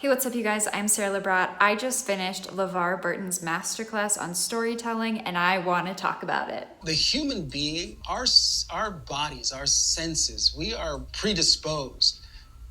Hey, what's up you guys? I'm Sara Lubratt. I just finished LeVar Burton's Masterclass on storytelling and I want to talk about it. The human being, our bodies, our senses, we are predisposed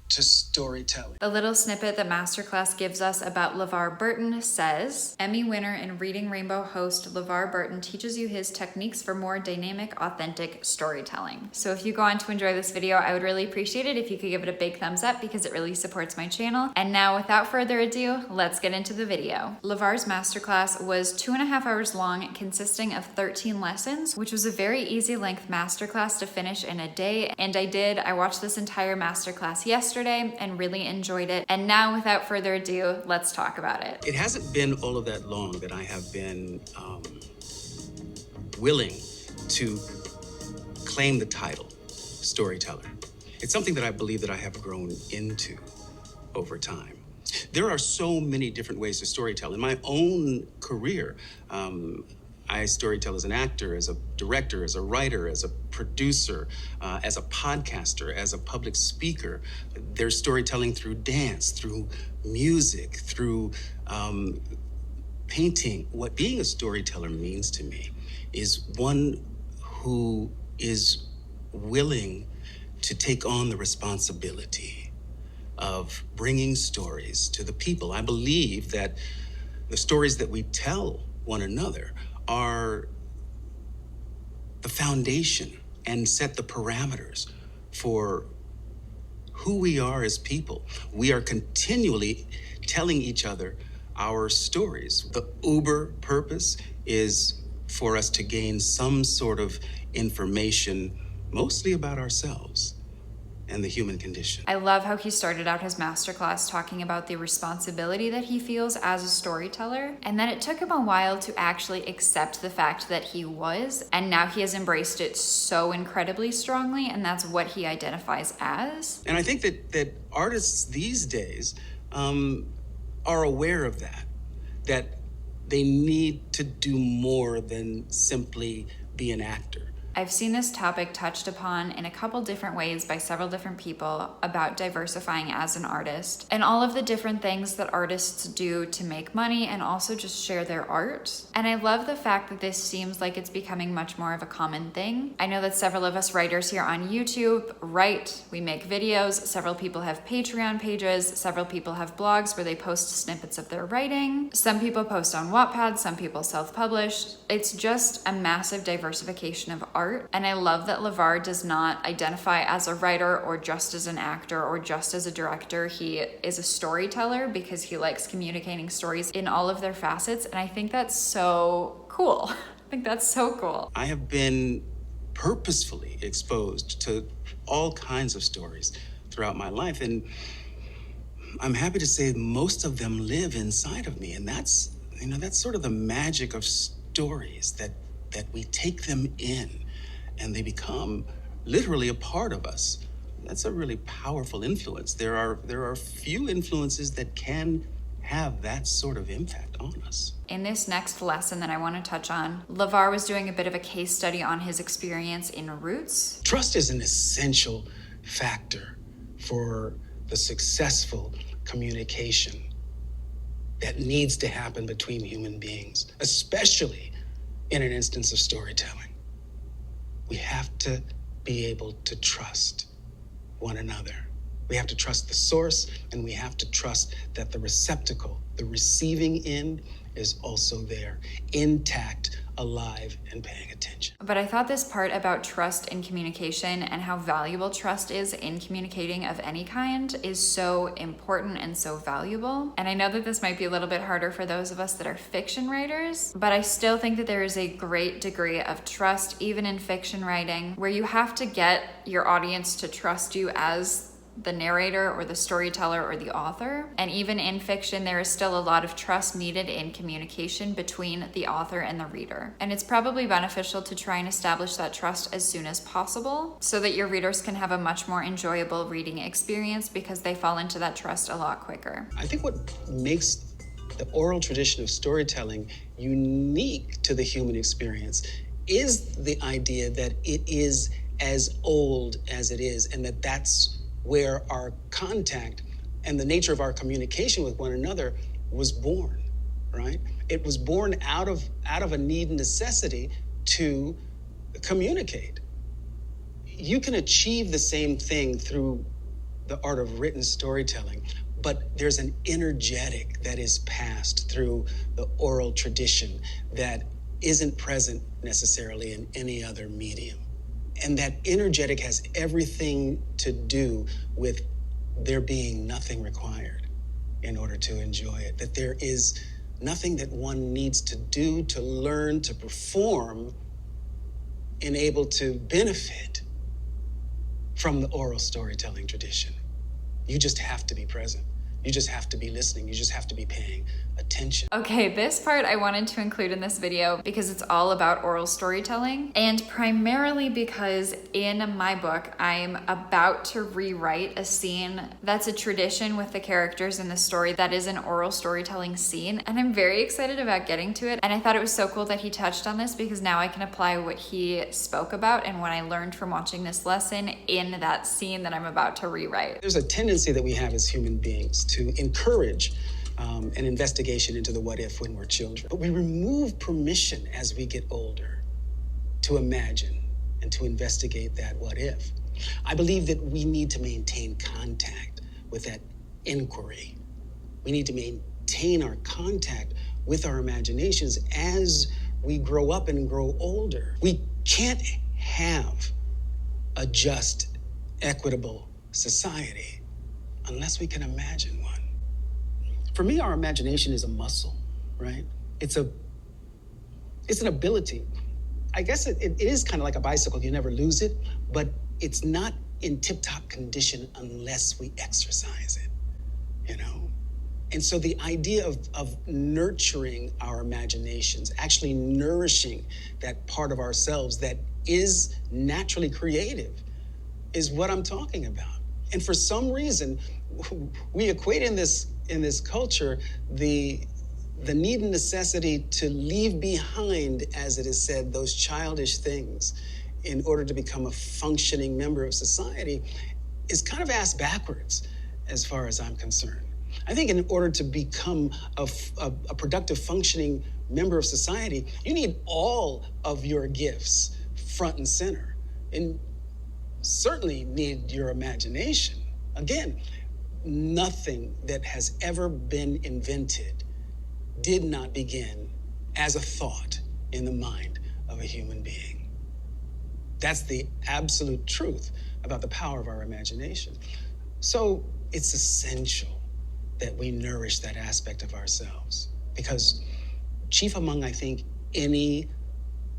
to storytelling. The little snippet that Masterclass gives us about LeVar Burton says, Emmy winner and Reading Rainbow host LeVar Burton teaches you his techniques for more dynamic, authentic storytelling. So if you go on to enjoy this video, I would really appreciate it if you could give it a big thumbs up because it really supports my channel. And now without further ado, let's get into the video. LeVar's Masterclass was 2.5 hours long, consisting of 13 lessons, which was a very easy length Masterclass to finish in a day. And I watched this entire Masterclass yesterday and really enjoyed it. And now without further ado, let's talk about it. It hasn't been all of that long that I have been willing to claim the title storyteller. It's something that I believe that I have grown into over time. There are so many different ways to storytell. In my own career, I storytell as an actor, as a director, as a writer, as a producer, as a podcaster, as a public speaker. There's storytelling through dance, through music, through painting. What being a storyteller means to me is one who is willing to take on the responsibility of bringing stories to the people. I believe that the stories that we tell one another are the foundation and set the parameters for who we are as people. We are continually telling each other our stories. The uber purpose is for us to gain some sort of information, mostly about ourselves and the human condition. I love how he started out his masterclass talking about the responsibility that he feels as a storyteller, and that it took him a while to actually accept the fact that he was, and now he has embraced it so incredibly strongly, and that's what he identifies as. And I think that artists these days are aware of that they need to do more than simply be an actor. I've seen this topic touched upon in a couple different ways by several different people about diversifying as an artist and all of the different things that artists do to make money and also just share their art. And I love the fact that this seems like it's becoming much more of a common thing. I know that several of us writers here on YouTube write, we make videos, several people have Patreon pages, several people have blogs where they post snippets of their writing. Some people post on Wattpad, some people self-publish. It's just a massive diversification of art. And I love that LeVar does not identify as a writer or just as an actor or just as a director. He is a storyteller because he likes communicating stories in all of their facets. And I think that's so cool. I think that's so cool. I have been purposefully exposed to all kinds of stories throughout my life. And I'm happy to say most of them live inside of me. And that's sort of the magic of stories, that we take them in and they become literally a part of us. That's a really powerful influence. There are few influences that can have that sort of impact on us. In this next lesson that I want to touch on, LeVar was doing a bit of a case study on his experience in Roots. Trust is an essential factor for the successful communication that needs to happen between human beings, especially in an instance of storytelling. We have to be able to trust one another. We have to trust the source, and we have to trust that the receptacle, the receiving end, is also there, intact, alive, and paying attention. But I thought this part about trust in communication and how valuable trust is in communicating of any kind is so important and so valuable. And I know that this might be a little bit harder for those of us that are fiction writers, but I still think that there is a great degree of trust, even in fiction writing, where you have to get your audience to trust you as the narrator or the storyteller or the author. And even in fiction, there is still a lot of trust needed in communication between the author and the reader. And it's probably beneficial to try and establish that trust as soon as possible so that your readers can have a much more enjoyable reading experience because they fall into that trust a lot quicker. I think what makes the oral tradition of storytelling unique to the human experience is the idea that it is as old as it is, and that's where our contact and the nature of our communication with one another was born, right? It was born out of a need and necessity to communicate. You can achieve the same thing through the art of written storytelling, but there's an energetic that is passed through the oral tradition that isn't present necessarily in any other medium. And that energetic has everything to do with there being nothing required in order to enjoy it, that there is nothing that one needs to do, to learn, to perform, and able to benefit from the oral storytelling tradition. You just have to be present. You just have to be listening. You just have to be paying attention. Okay, this part I wanted to include in this video because it's all about oral storytelling, and primarily because in my book, I'm about to rewrite a scene that's a tradition with the characters in the story that is an oral storytelling scene, and I'm very excited about getting to it. And I thought it was so cool that he touched on this because now I can apply what he spoke about and what I learned from watching this lesson in that scene that I'm about to rewrite. There's a tendency that we have as human beings to encourage an investigation into the what if when we're children. But we remove permission as we get older to imagine and to investigate that what if. I believe that we need to maintain contact with that inquiry. We need to maintain our contact with our imaginations as we grow up and grow older. We can't have a just, equitable society unless we can imagine one. For me, our imagination is a muscle, right? It's an ability. I guess it is kind of like a bicycle. You never lose it, but it's not in tip-top condition unless we exercise it, you know? And so the idea of nurturing our imaginations, actually nourishing that part of ourselves that is naturally creative, is what I'm talking about. And for some reason, we equate in this culture the need and necessity to leave behind, as it is said, those childish things in order to become a functioning member of society is kind of ass backwards as far as I'm concerned. I think in order to become a productive, functioning member of society, you need all of your gifts front and center, and certainly need your imagination. Again, nothing that has ever been invented did not begin as a thought in the mind of a human being. That's the absolute truth about the power of our imagination. So it's essential that we nourish that aspect of ourselves, because chief among, I think, any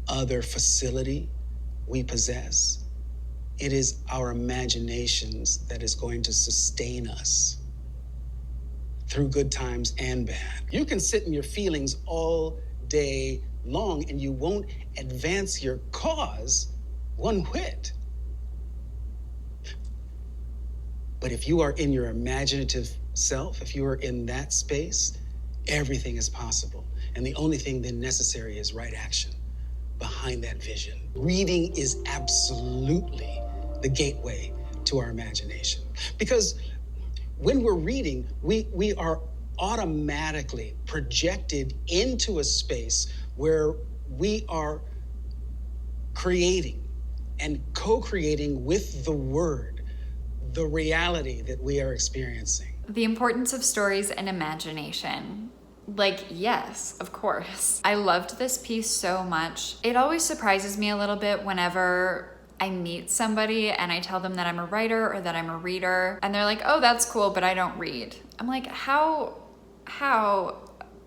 other facility we possess, it is our imaginations that is going to sustain us through good times and bad. You can sit in your feelings all day long and you won't advance your cause one whit. But if you are in your imaginative self, if you are in that space, everything is possible. And the only thing then necessary is right action behind that vision. Reading is absolutely the gateway to our imagination. Because when we're reading, we are automatically projected into a space where we are creating and co-creating with the word, the reality that we are experiencing. The importance of stories and imagination. Like, yes, of course. I loved this piece so much. It always surprises me a little bit whenever I meet somebody and I tell them that I'm a writer or that I'm a reader, and they're like, oh, that's cool, but I don't read. I'm like, how?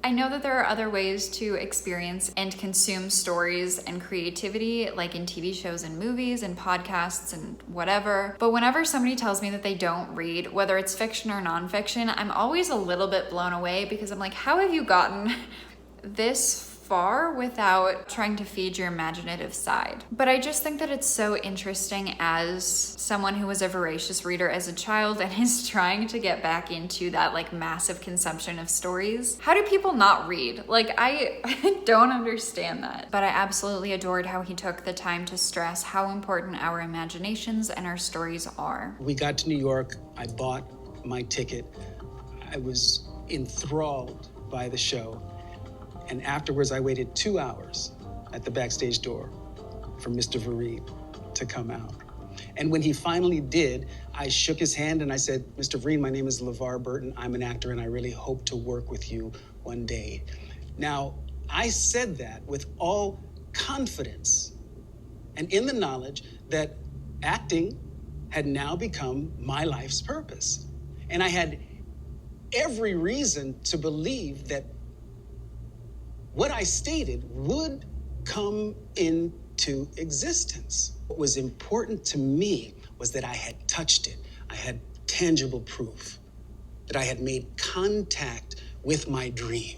I know that there are other ways to experience and consume stories and creativity, like in TV shows and movies and podcasts and whatever. But whenever somebody tells me that they don't read, whether it's fiction or nonfiction, I'm always a little bit blown away, because I'm like, how have you gotten this far without trying to feed your imaginative side? But I just think that it's so interesting as someone who was a voracious reader as a child and is trying to get back into that like massive consumption of stories. How do people not read? Like, I don't understand that. But I absolutely adored how he took the time to stress how important our imaginations and our stories are. We got to New York, I bought my ticket. I was enthralled by the show. And afterwards, I waited 2 hours at the backstage door for Mr. Vereen to come out. And when he finally did, I shook his hand and I said, Mr. Vereen, my name is LeVar Burton. I'm an actor and I really hope to work with you one day. Now, I said that with all confidence and in the knowledge that acting had now become my life's purpose. And I had every reason to believe that what I stated would come into existence. What was important to me was that I had touched it. I had tangible proof that I had made contact with my dream.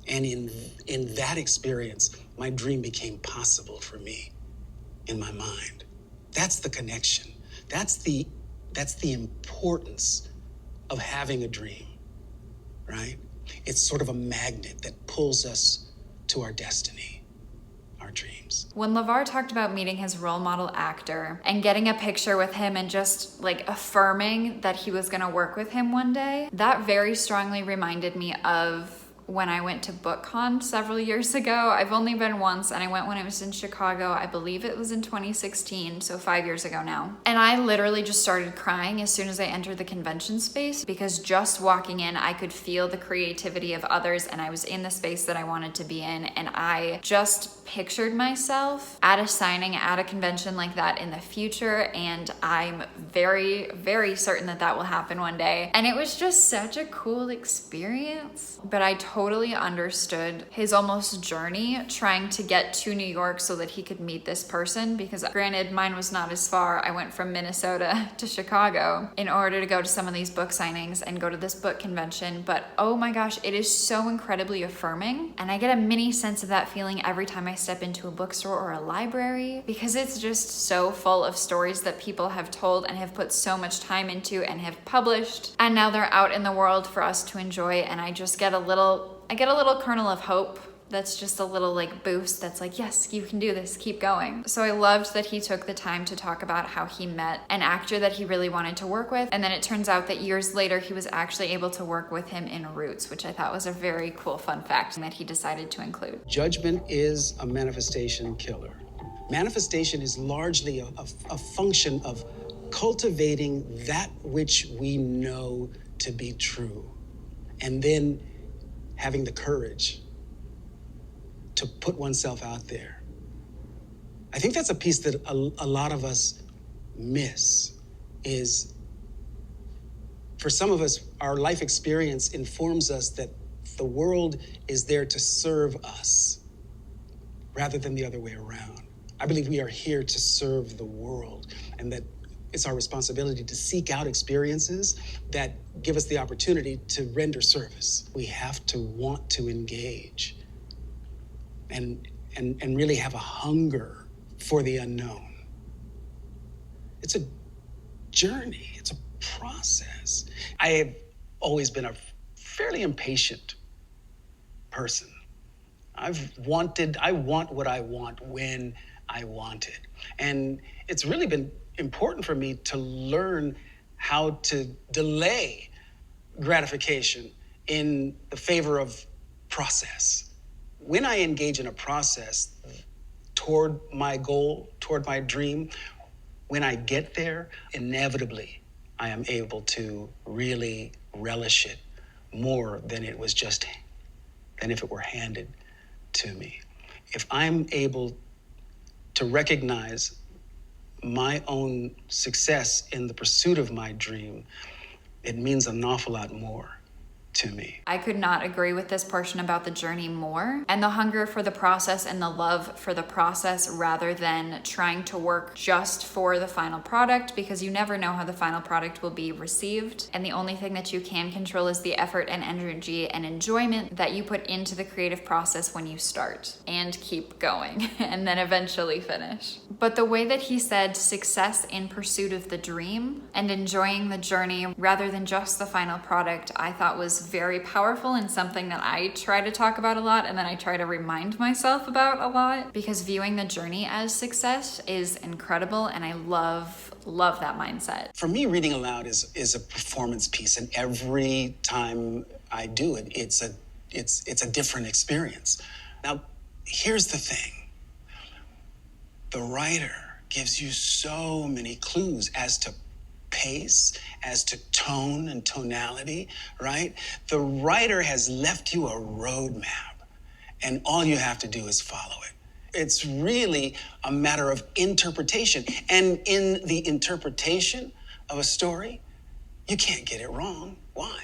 And in that experience, my dream became possible for me in my mind. That's the connection. That's the importance of having a dream, right? It's sort of a magnet that pulls us to our destiny, our dreams. When LeVar talked about meeting his role model actor and getting a picture with him and just like affirming that he was gonna work with him one day, that very strongly reminded me of when I went to BookCon several years ago. I've only been once, and I went when it was in Chicago. I believe it was in 2016, so 5 years ago now. And I literally just started crying as soon as I entered the convention space, because just walking in, I could feel the creativity of others, and I was in the space that I wanted to be in, and I just pictured myself at a signing at a convention like that in the future, and I'm very, very certain that that will happen one day. And it was just such a cool experience. But I totally understood his almost journey trying to get to New York so that he could meet this person, because granted, mine was not as far. I went from Minnesota to Chicago in order to go to some of these book signings and go to this book convention. But oh my gosh, it is so incredibly affirming. And I get a mini sense of that feeling every time I step into a bookstore or a library, because it's just so full of stories that people have told and have put so much time into and have published. And now they're out in the world for us to enjoy. And I just get a little kernel of hope. That's just a little like boost that's like, yes, you can do this, keep going. So I loved that he took the time to talk about how he met an actor that he really wanted to work with. And then it turns out that years later, he was actually able to work with him in Roots, which I thought was a very cool fun fact that he decided to include. Judgment is a manifestation killer. Manifestation is largely a function of cultivating that which we know to be true, and then having the courage to put oneself out there. I think that's a piece that a lot of us miss. Is for some of us, our life experience informs us that the world is there to serve us rather than the other way around. I believe we are here to serve the world, and that it's our responsibility to seek out experiences that give us the opportunity to render service. We have to want to engage and really have a hunger for the unknown. It's a journey, it's a process. I have always been a fairly impatient person. I want what I want when I want it. And it's really been important for me to learn how to delay gratification in the favor of process. When I engage in a process toward my goal, toward my dream, when I get there, inevitably, I am able to really relish it more than if it were handed to me. If I'm able to recognize my own success in the pursuit of my dream, it means an awful lot more to me. I could not agree with this portion about the journey more, and the hunger for the process and the love for the process rather than trying to work just for the final product, because you never know how the final product will be received. And the only thing that you can control is the effort and energy and enjoyment that you put into the creative process when you start and keep going and then eventually finish. But the way that he said success in pursuit of the dream and enjoying the journey rather than just the final product, I thought was very powerful, and something that I try to talk about a lot and then I try to remind myself about a lot, because viewing the journey as success is incredible. And I love Love that mindset. For me, reading aloud is a performance piece, and every time I do it, it's a different experience. Now, here's the thing. The writer gives you so many clues as to pace, as to tone and tonality, right? The writer has left you a roadmap, and all you have to do is follow it. It's really a matter of interpretation. And in the interpretation of a story, you can't get it wrong. Why?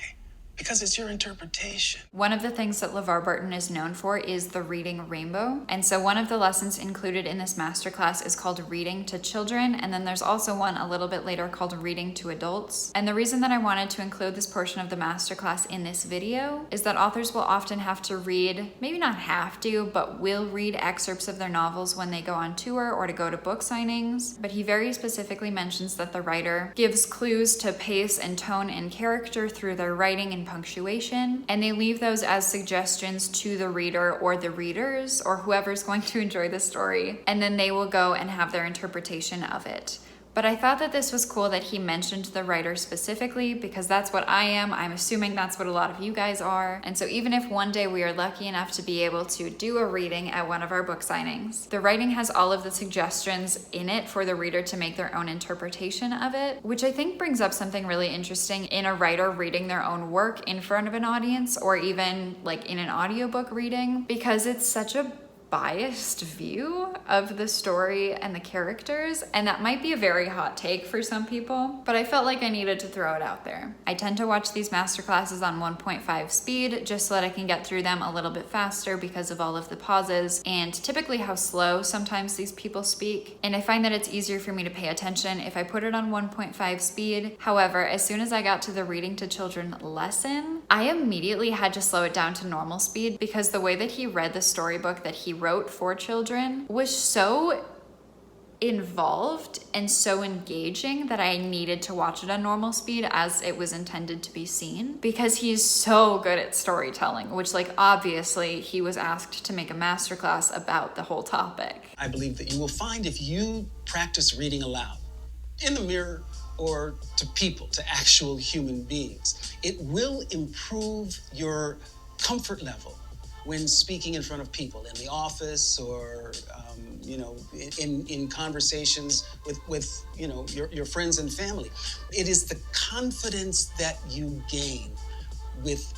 Because it's your interpretation. One of the things that LeVar Burton is known for is the reading rainbow. And so one of the lessons included in this masterclass is called Reading to Children. And then there's also one a little bit later called Reading to Adults. And the reason that I wanted to include this portion of the masterclass in this video is that authors will often have to read, maybe not have to, but will read excerpts of their novels when they go on tour or to go to book signings. But he very specifically mentions that the writer gives clues to pace and tone and character through their writing and punctuation, and they leave those as suggestions to the reader or the readers or whoever's going to enjoy the story, and then they will go and have their interpretation of it. But I thought that this was cool that he mentioned the writer specifically, because that's what I am. I'm assuming that's what a lot of you guys are. And so even if one day we are lucky enough to be able to do a reading at one of our book signings, the writing has all of the suggestions in it for the reader to make their own interpretation of it, which I think brings up something really interesting in a writer reading their own work in front of an audience, or even like in an audiobook reading, because it's such a biased view of the story and the characters, and that might be a very hot take for some people, but I felt like I needed to throw it out there. I tend to watch these masterclasses on 1.5 speed just so that I can get through them a little bit faster because of all of the pauses and typically how slow sometimes these people speak, and I find that it's easier for me to pay attention if I put it on 1.5 speed. However, as soon as I got to the Reading to Children lesson, I immediately had to slow it down to normal speed, because the way that he read the storybook that he wrote for children was so involved and so engaging that I needed to watch it on normal speed as it was intended to be seen, because he's so good at storytelling, which, like, obviously he was asked to make a masterclass about the whole topic. I believe that you will find, if you practice reading aloud in the mirror or to people, to actual human beings, it will improve your comfort level when speaking in front of people in the office, or in conversations with your friends and family. It is the confidence that you gain with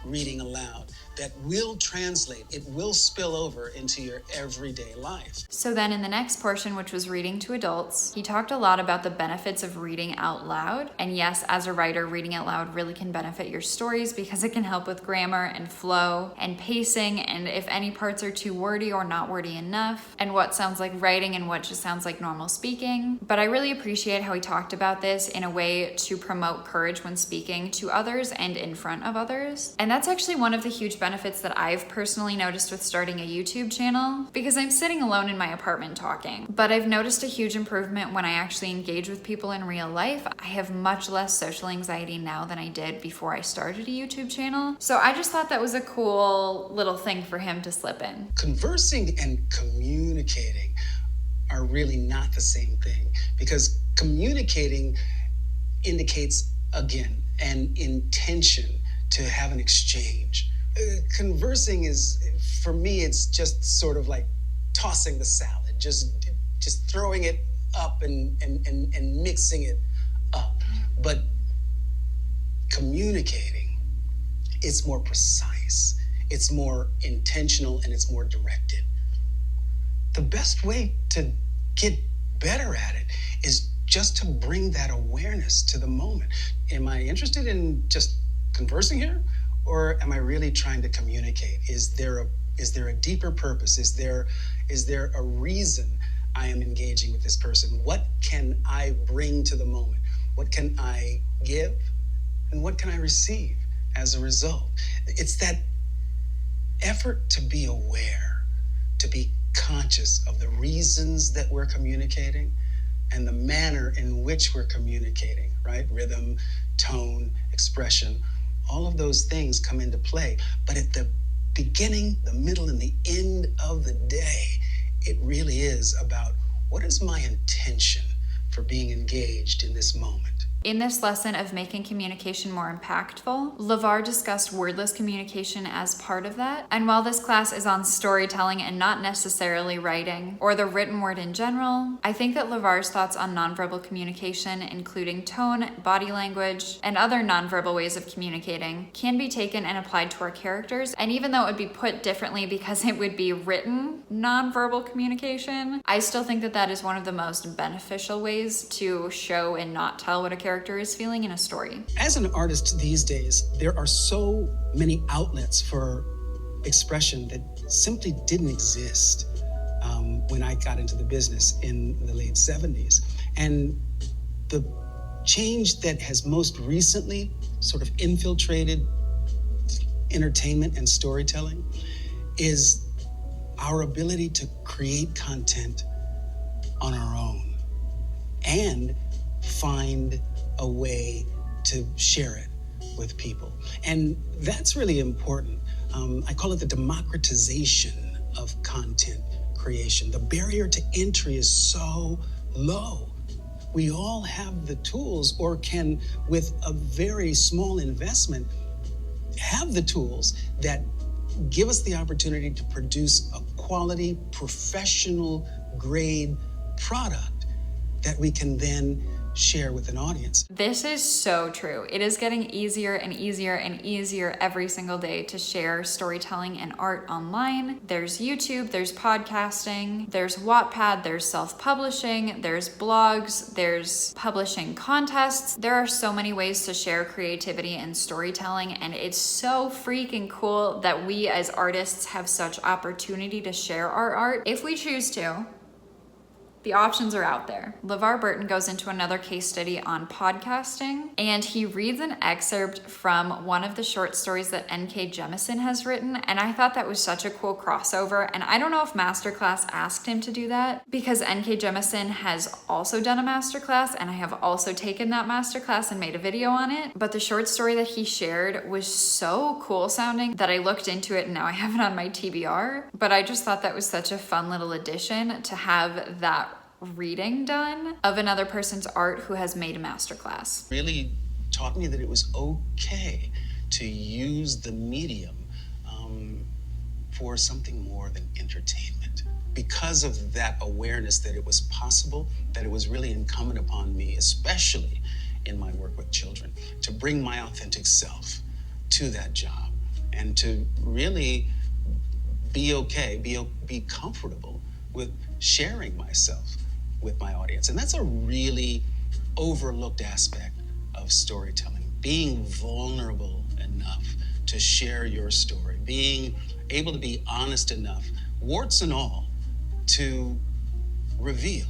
reading aloud that will translate, it will spill over into your everyday life. So then in the next portion, which was Reading to Adults, he talked a lot about the benefits of reading out loud. And yes, as a writer, reading out loud really can benefit your stories because it can help with grammar and flow and pacing, and if any parts are too wordy or not wordy enough, and what sounds like writing and what just sounds like normal speaking. But I really appreciate how he talked about this in a way to promote courage when speaking to others and in front of others. And that's actually one of the huge benefits that I've personally noticed with starting a YouTube channel, because I'm sitting alone in my apartment talking, but I've noticed a huge improvement when I actually engage with people in real life. I have much less social anxiety now than I did before I started a YouTube channel. So I just thought that was a cool little thing for him to slip in. Conversing and communicating are really not the same thing, because communicating indicates, again, an intention to have an exchange. Conversing is, for me, it's just sort of like tossing the salad, just throwing it up and mixing it up. But communicating, it's more precise, it's more intentional, and it's more directed. The best way to get better at it is just to bring that awareness to the moment. Am I interested in just conversing here? Or am I really trying to communicate? Is there a deeper purpose? Is there a reason I am engaging with this person? What can I bring to the moment? What can I give? And what can I receive as a result? It's that effort to be aware, to be conscious of the reasons that we're communicating and the manner in which we're communicating, right? Rhythm, tone, expression. All of those things come into play. But at the beginning, the middle, and the end of the day, it really is about, what is my intention for being engaged in this moment. In this lesson of making communication more impactful, LeVar discussed wordless communication as part of that. And while this class is on storytelling and not necessarily writing or the written word in general, I think that LeVar's thoughts on nonverbal communication, including tone, body language, and other nonverbal ways of communicating, can be taken and applied to our characters. And even though it would be put differently because it would be written nonverbal communication, I still think that that is one of the most beneficial ways to show and not tell what a character is feeling in a story. As an artist these days, there are so many outlets for expression that simply didn't exist when I got into the business in the late 70s. And the change that has most recently sort of infiltrated entertainment and storytelling is our ability to create content on our own and find a way to share it with people. And that's really important. I call it the democratization of content creation. The barrier to entry is so low. We all have the tools, or can, with a very small investment, have the tools that give us the opportunity to produce a quality, professional grade product that we can then share with an audience. This is so true. It is getting easier and easier and easier every single day to share storytelling and art online. There's YouTube, there's podcasting, there's Wattpad, there's self-publishing, there's blogs, there's publishing contests. There are so many ways to share creativity and storytelling, and it's so freaking cool that we as artists have such opportunity to share our art if we choose to. The options are out there. LeVar Burton goes into another case study on podcasting, and he reads an excerpt from one of the short stories that N.K. Jemisin has written, and I thought that was such a cool crossover. And I don't know if Masterclass asked him to do that, because N.K. Jemisin has also done a Masterclass, and I have also taken that Masterclass and made a video on it. But the short story that he shared was so cool sounding that I looked into it, and now I have it on my TBR. But I just thought that was such a fun little addition to have that reading done of another person's art who has made a masterclass. Really taught me that it was okay to use the medium for something more than entertainment. Because of that awareness that it was possible, that it was really incumbent upon me, especially in my work with children, to bring my authentic self to that job and to really be okay, be comfortable with sharing myself with my audience. And that's a really overlooked aspect of storytelling. Being vulnerable enough to share your story, being able to be honest enough, warts and all, to reveal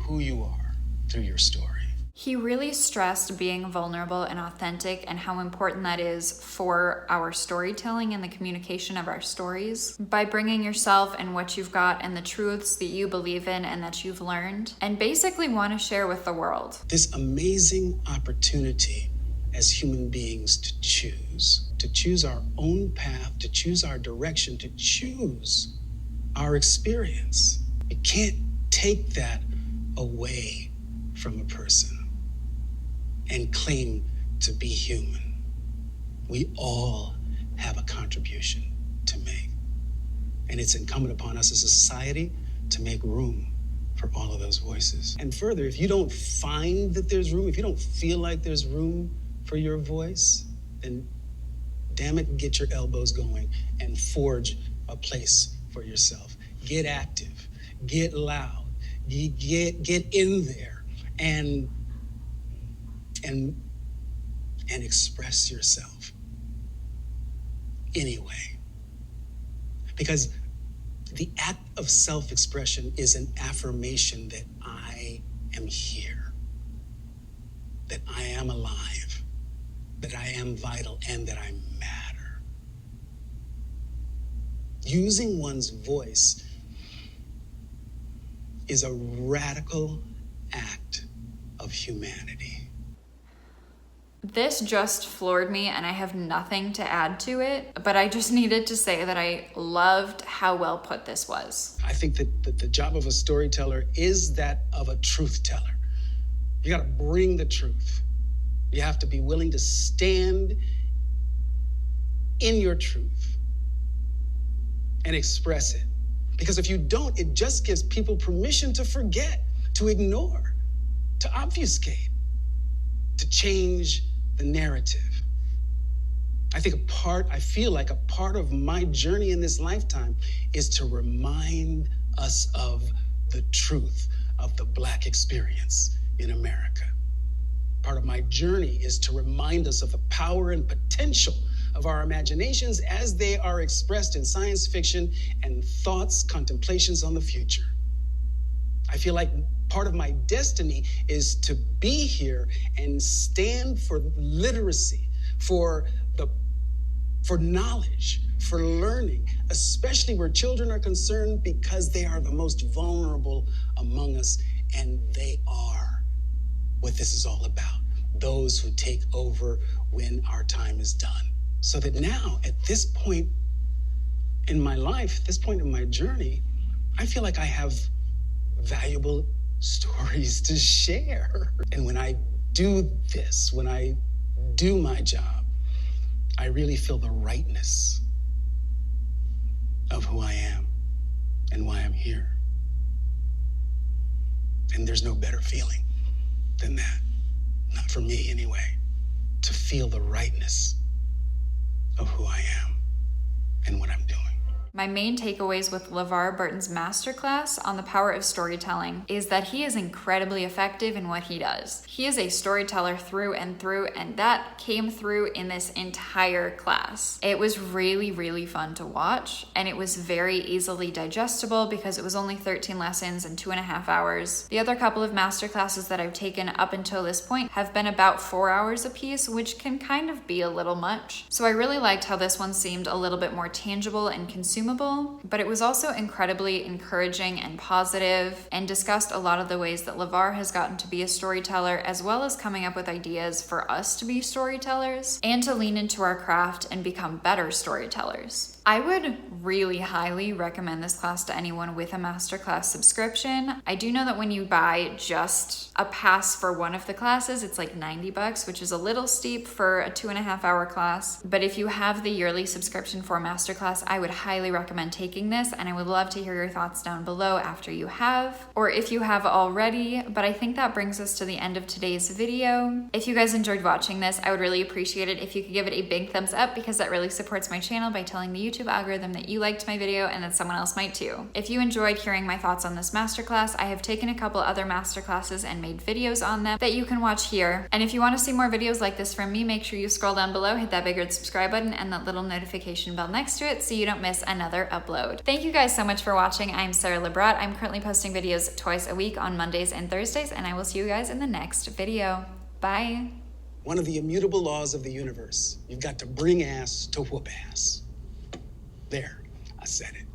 who you are through your story. He really stressed being vulnerable and authentic and how important that is for our storytelling and the communication of our stories. By bringing yourself and what you've got and the truths that you believe in and that you've learned and basically want to share with the world. This amazing opportunity as human beings to choose our own path, to choose our direction, to choose our experience. You can't take that away from a person and claim to be human. We all have a contribution to make. And it's incumbent upon us as a society to make room for all of those voices. And further, if you don't find that there's room, if you don't feel like there's room for your voice, then damn it, get your elbows going and forge a place for yourself. Get active, get loud, get in there and express yourself anyway. Because the act of self-expression is an affirmation that I am here, that I am alive, that I am vital, and that I matter. Using one's voice is a radical act of humanity. This just floored me and I have nothing to add to it, but I just needed to say that I loved how well put this was. I think that the job of a storyteller is that of a truth teller. You gotta bring the truth. You have to be willing to stand in your truth and express it. Because if you don't, it just gives people permission to forget, to ignore, to obfuscate, to change the narrative. I feel like a part of my journey in this lifetime is to remind us of the truth of the Black experience in America. Part of my journey is to remind us of the power and potential of our imaginations as they are expressed in science fiction and thoughts, contemplations on the future. I feel like part of my destiny is to be here and stand for literacy, for knowledge, for learning, especially where children are concerned, because they are the most vulnerable among us, and they are what this is all about. Those who take over when our time is done. So that now, at this point in my life, this point in my journey, I feel like I have valuable stories to share. And when I do this, when I do my job, I really feel the rightness of who I am and why I'm here. And there's no better feeling than that, not for me anyway, to feel the rightness of who I am and what I'm doing. My main takeaways with LeVar Burton's masterclass on the power of storytelling is that he is incredibly effective in what he does. He is a storyteller through, and that came through in this entire class. It was really, really fun to watch, and it was very easily digestible because it was only 13 lessons in 2.5 hours. The other couple of masterclasses that I've taken up until this point have been about 4 hours apiece, which can kind of be a little much. So I really liked how this one seemed a little bit more tangible and consumable, but it was also incredibly encouraging and positive, and discussed a lot of the ways that LeVar has gotten to be a storyteller, as well as coming up with ideas for us to be storytellers and to lean into our craft and become better storytellers. I would really highly recommend this class to anyone with a masterclass subscription. I do know that when you buy just a pass for one of the classes, it's like $90, which is a little steep for a 2.5 hour class. But if you have the yearly subscription for masterclass, I would highly recommend taking this, and I would love to hear your thoughts down below after you have, or if you have already. But I think that brings us to the end of today's video. If you guys enjoyed watching this, I would really appreciate it if you could give it a big thumbs up, because that really supports my channel by telling the YouTube algorithm that you liked my video and that someone else might too. If you enjoyed hearing my thoughts on this masterclass, I have taken a couple other masterclasses and made videos on them that you can watch here. And if you want to see more videos like this from me, make sure you scroll down below, hit that big red subscribe button and that little notification bell next to it so you don't miss another upload. Thank you guys so much for watching. I'm Sara Lubratt. I'm currently posting videos twice a week on Mondays and Thursdays, and I will see you guys in the next video. Bye. One of the immutable laws of the universe. You've got to bring ass to whoop ass. There, I said it.